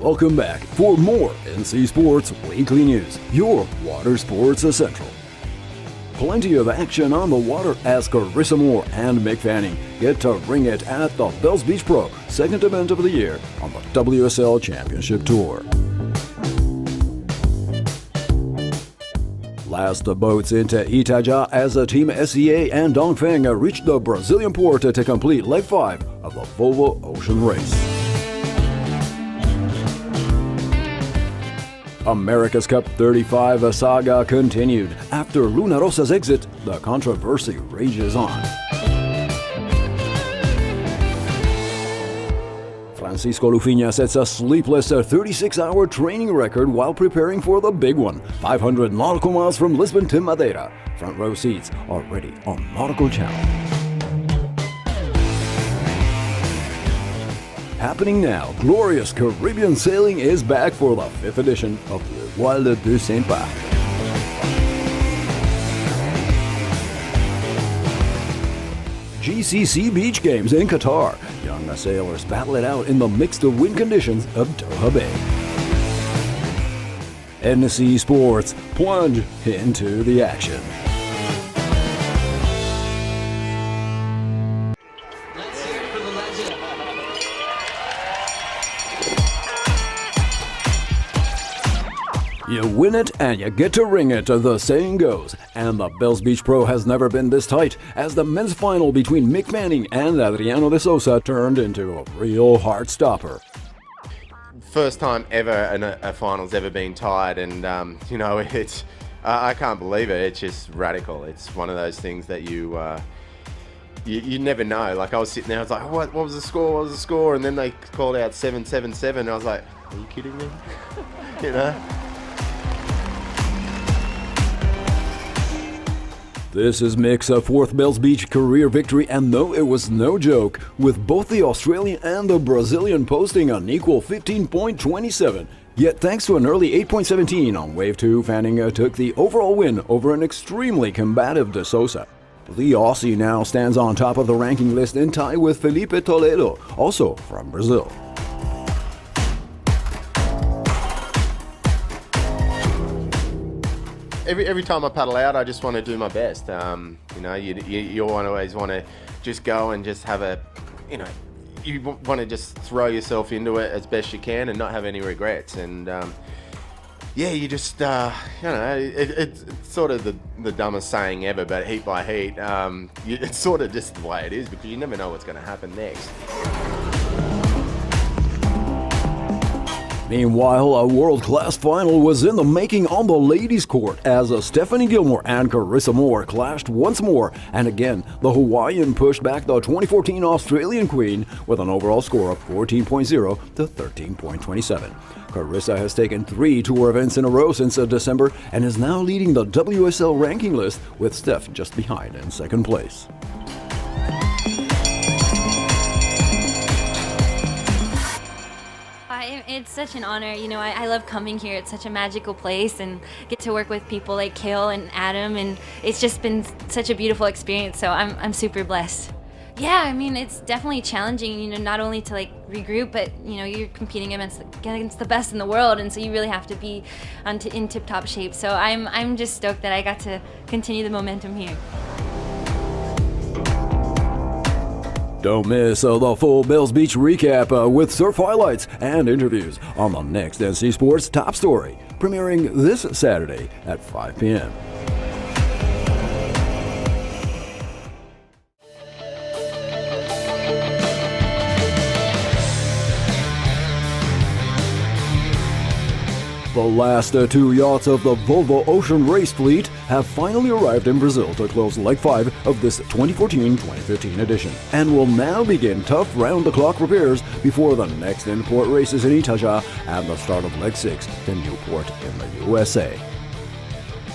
Welcome back for more NC Sports Weekly News, your water sports essential. Plenty of action on the water as Carissa Moore and Mick Fanning get to ring it at the Bells Beach Pro, second event of the year on the WSL Championship Tour. Last boats into Itaja as Team SEA and Dongfeng reached the Brazilian port to complete Leg 5 of the Volvo Ocean Race. America's Cup 35 saga continued. After Luna Rossa's exit, the controversy rages on. Francisco Lufinha sets a sleepless 36-hour training record while preparing for the big one, 500 nautical miles from Lisbon to Madeira. Front row seats already on Nautical Channel. Happening now, glorious Caribbean sailing is back for the 5th edition of the Voiles de Saint-Barth. GCC Beach Games in Qatar. Young sailors battle it out in the mixed wind conditions of Doha Bay. NC Sports plunge into the action. You win it and you get to ring it, the saying goes. And the Bells Beach Pro has never been this tight, as the men's final between Mick Fanning and Adriano de Sousa turned into a real heart-stopper. First time ever a final's ever been tied, and it's I can't believe it. It's just radical. It's one of those things that you never know. Like, I was sitting there, I was like, what was the score? What was the score? And then they called out 7-7-7. And I was like, are you kidding me? you know. This is Mick's fourth Bells Beach career victory, and though it was no joke, with both the Australian and the Brazilian posting an equal 15.27, yet thanks to an early 8.17 on Wave 2, Fanning took the overall win over an extremely combative De Sousa. The Aussie now stands on top of the ranking list in tie with Felipe Toledo, also from Brazil. Every time I paddle out, I just want to do my best. You always want to just go and just have you want to just throw yourself into it as best you can and not have any regrets. And you just, it's sort of the dumbest saying ever, but heat by heat, it's sort of just the way it is, because you never know what's going to happen next. Meanwhile, a world-class final was in the making on the ladies' court as Stephanie Gilmore and Carissa Moore clashed once more, and again, the Hawaiian pushed back the 2014 Australian Queen with an overall score of 14.0 to 13.27. Carissa has taken 3 tour events in a row since December and is now leading the WSL ranking list, with Steph just behind in second place. It's such an honor. I love coming here. It's such a magical place, and get to work with people like Kale and Adam, and it's just been such a beautiful experience, so I'm super blessed. Yeah, it's definitely challenging, not only to regroup, but you're competing against the best in the world, and so you really have to be in tip-top shape. So I'm just stoked that I got to continue the momentum here. Don't miss the full Bells Beach recap with surf highlights and interviews on the next NC Sports Top Story, premiering this Saturday at 5 p.m. The last 2 yachts of the Volvo Ocean Race fleet have finally arrived in Brazil to close Leg 5 of this 2014-2015 edition, and will now begin tough round-the-clock repairs before the next in-port races in Itaja and the start of Leg 6 in Newport in the USA.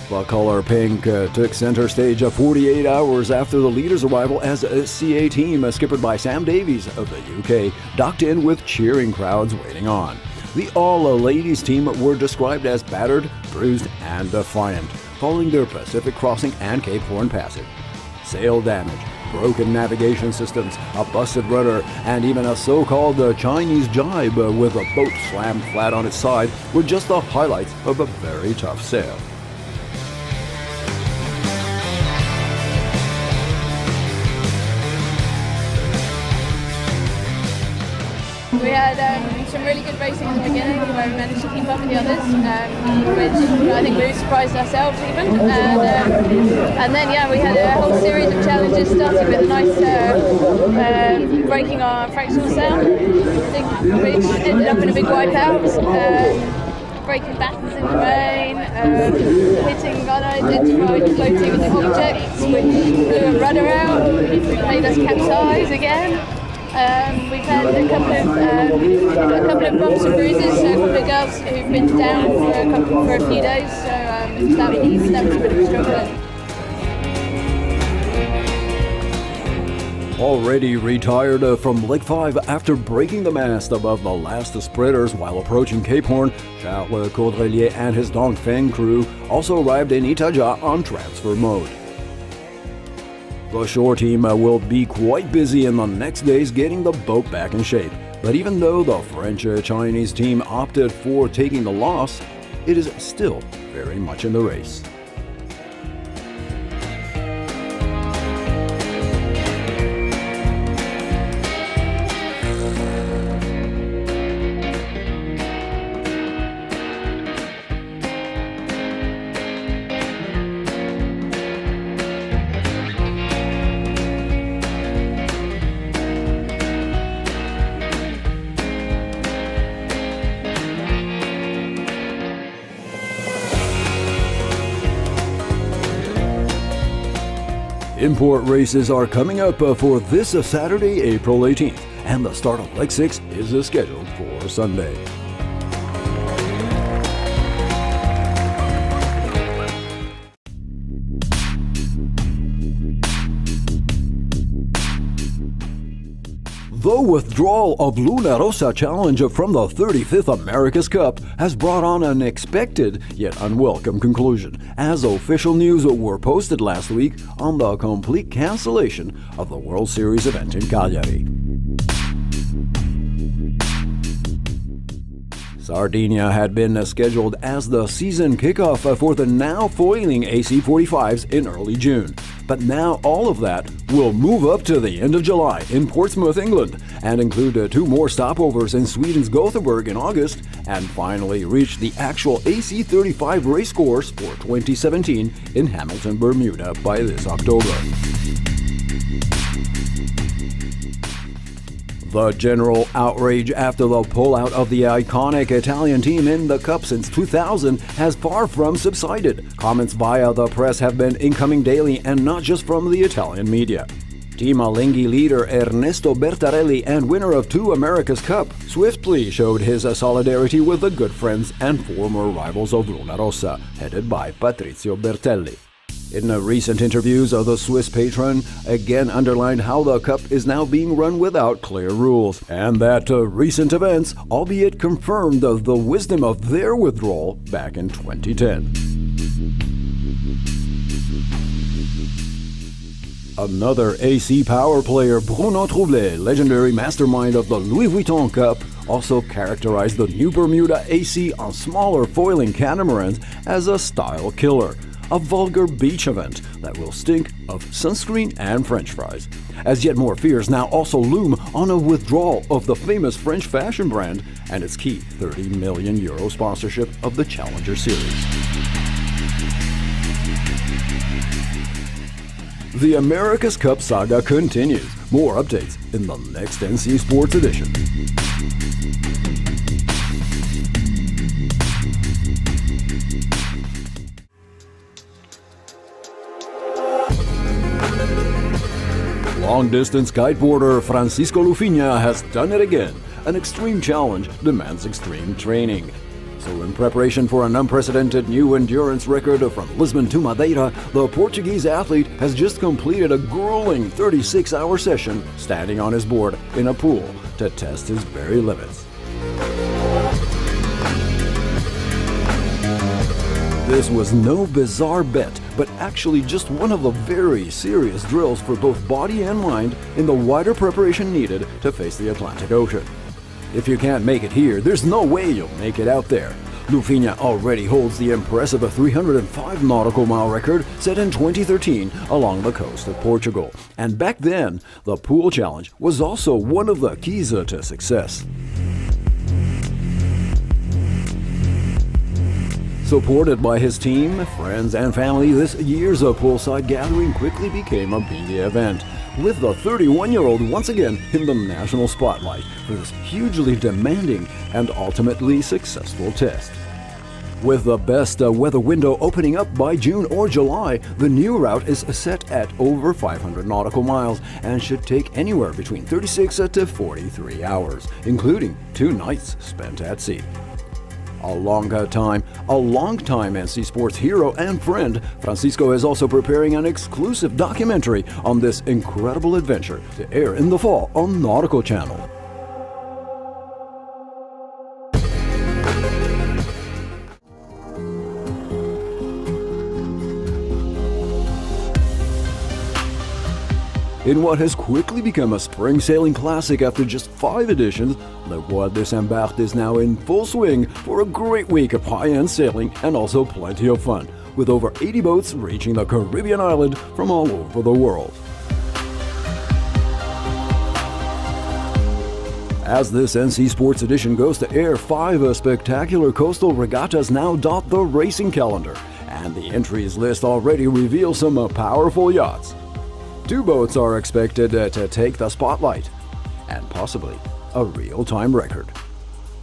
The color pink took center stage 48 hours after the leader's arrival as a CA team skippered by Sam Davies of the UK docked in with cheering crowds waiting on. The all-ladies team were described as battered, bruised, and defiant, following their Pacific crossing and Cape Horn passage. Sail damage, broken navigation systems, a busted rudder, and even a so-called Chinese jibe with a boat slammed flat on its side were just the highlights of a very tough sail. We had some really good racing at the beginning where we managed to keep up with the others, which I think we surprised ourselves even. And then, yeah, we had a whole series of challenges, starting with a nice breaking our fractional sail, which ended up in a big wipeout. Breaking battens in the rain, hitting unidentified floating objects, which blew a rudder out, made us capsize again. We've had a couple of bumps and bruises, so a couple of girls who've been down for a few days, so that was a bit of a struggle. Already retired from Leg 5 after breaking the mast above the last spreaders while approaching Cape Horn, Charles Caudrelier and his Dongfeng crew also arrived in Itaja on transfer mode. The shore team will be quite busy in the next days getting the boat back in shape. But even though the French-Chinese team opted for taking the loss, it is still very much in the race. Import races are coming up for this Saturday, April 18th, and the start of Leg 6 is scheduled for Sunday. The withdrawal of Luna Rossa Challenge from the 35th America's Cup has brought on an expected yet unwelcome conclusion, as official news were posted last week on the complete cancellation of the World Series event in Cagliari. Sardinia had been scheduled as the season kickoff for the now foiling AC45s in early June. But now all of that will move up to the end of July in Portsmouth, England, and include 2 more stopovers in Sweden's Gothenburg in August, and finally reach the actual AC35 race course for 2017 in Hamilton, Bermuda by this October. The general outrage after the pullout of the iconic Italian team in the Cup since 2000 has far from subsided. Comments via the press have been incoming daily, and not just from the Italian media. Team Alinghi leader Ernesto Bertarelli and winner of 2 America's Cup swiftly showed his solidarity with the good friends and former rivals of Luna Rossa, headed by Patrizio Bertelli. In recent interviews, the Swiss patron again underlined how the Cup is now being run without clear rules, and that recent events, albeit confirmed the wisdom of their withdrawal back in 2010. Another AC power player, Bruno Troublé, legendary mastermind of the Louis Vuitton Cup, also characterized the new Bermuda AC on smaller foiling catamarans as a style killer. A vulgar beach event that will stink of sunscreen and French fries. As yet more fears now also loom on a withdrawal of the famous French fashion brand and its key €30 million sponsorship of the Challenger Series. The America's Cup saga continues. More updates in the next NC Sports edition. Long-distance kiteboarder Francisco Lufinha has done it again. An extreme challenge demands extreme training. So in preparation for an unprecedented new endurance record from Lisbon to Madeira, the Portuguese athlete has just completed a grueling 36-hour session standing on his board in a pool to test his very limits. This was no bizarre bet, but actually just one of the very serious drills for both body and mind in the wider preparation needed to face the Atlantic Ocean. If you can't make it here, there's no way you'll make it out there. Lufinha already holds the impressive 305 nautical mile record set in 2013 along the coast of Portugal. And back then, the pool challenge was also one of the keys to success. Supported by his team, friends, and family, this year's poolside gathering quickly became a big event, with the 31-year-old once again in the national spotlight for this hugely demanding and ultimately successful test. With the best weather window opening up by June or July, the new route is set at over 500 nautical miles and should take anywhere between 36 to 43 hours, including 2 nights spent at sea. A long time NC Sports hero and friend, Francisco is also preparing an exclusive documentary on this incredible adventure to air in the fall on Nautical Channel. In what has quickly become a spring sailing classic after just 5 editions, Le Voiles de Barth is now in full swing for a great week of high-end sailing and also plenty of fun, with over 80 boats reaching the Caribbean island from all over the world. As this NC Sports edition goes to air, 5 spectacular coastal regattas now dot the racing calendar, and the entries list already reveals some powerful yachts. 2 boats are expected to take the spotlight, and possibly a real-time record.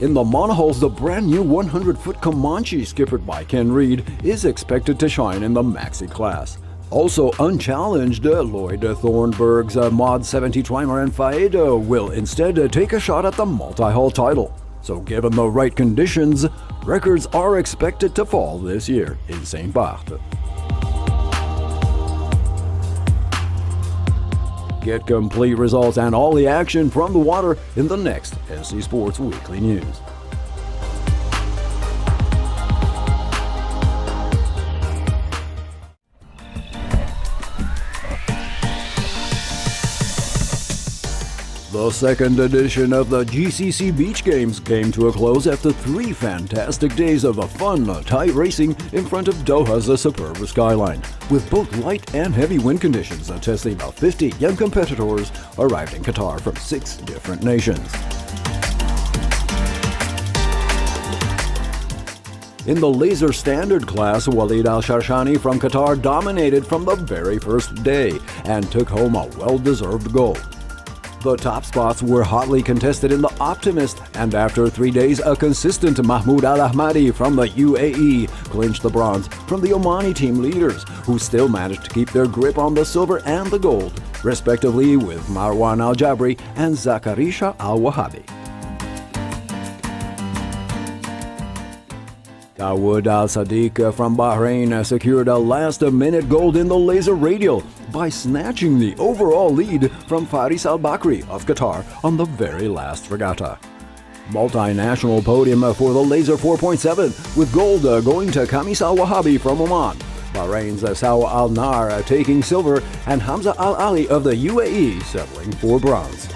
In the monohulls, the brand new 100-foot Comanche, skippered by Ken Reed, is expected to shine in the maxi class. Also unchallenged, Lloyd Thornburg's Mod 70 Trimaran Faedo will instead take a shot at the multi-hull title. So given the right conditions, records are expected to fall this year in St. Barth. Get complete results and all the action from the water in the next NC Sports Weekly News. The second edition of the GCC Beach Games came to a close after 3 fantastic days of fun, tight racing in front of Doha's superb skyline, with both light and heavy wind conditions testing about 50 young competitors arrived in Qatar from 6 different nations. In the laser standard class, Walid Al-Sharshani from Qatar dominated from the very first day and took home a well-deserved gold. The top spots were hotly contested in the Optimist, and after 3 days, a consistent Mahmoud Al-Ahmadi from the UAE clinched the bronze from the Omani team leaders, who still managed to keep their grip on the silver and the gold, respectively, with Marwan Al-Jabri and Zakarisha Al-Wahabi. Dawood Al-Sadiq from Bahrain secured a last-minute gold in the laser radial by snatching the overall lead from Faris Al-Bakri of Qatar on the very last regatta. Multinational podium for the laser 4.7, with gold going to Kamis Al-Wahabi from Oman, Bahrain's Sawa Al-Nar taking silver, and Hamza Al-Ali of the UAE settling for bronze.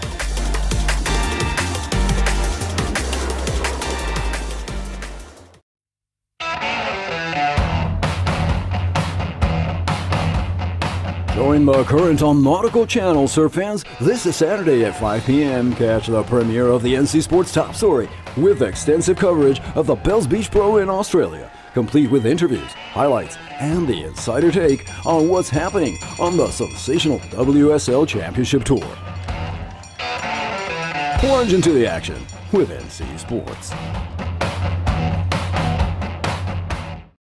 Join the current on Nautical Channel, surf fans. This is Saturday at 5 p.m. Catch the premiere of the NC Sports Top Story with extensive coverage of the Bells Beach Pro in Australia, complete with interviews, highlights, and the insider take on what's happening on the sensational WSL Championship Tour. Plunge into the action with NC Sports.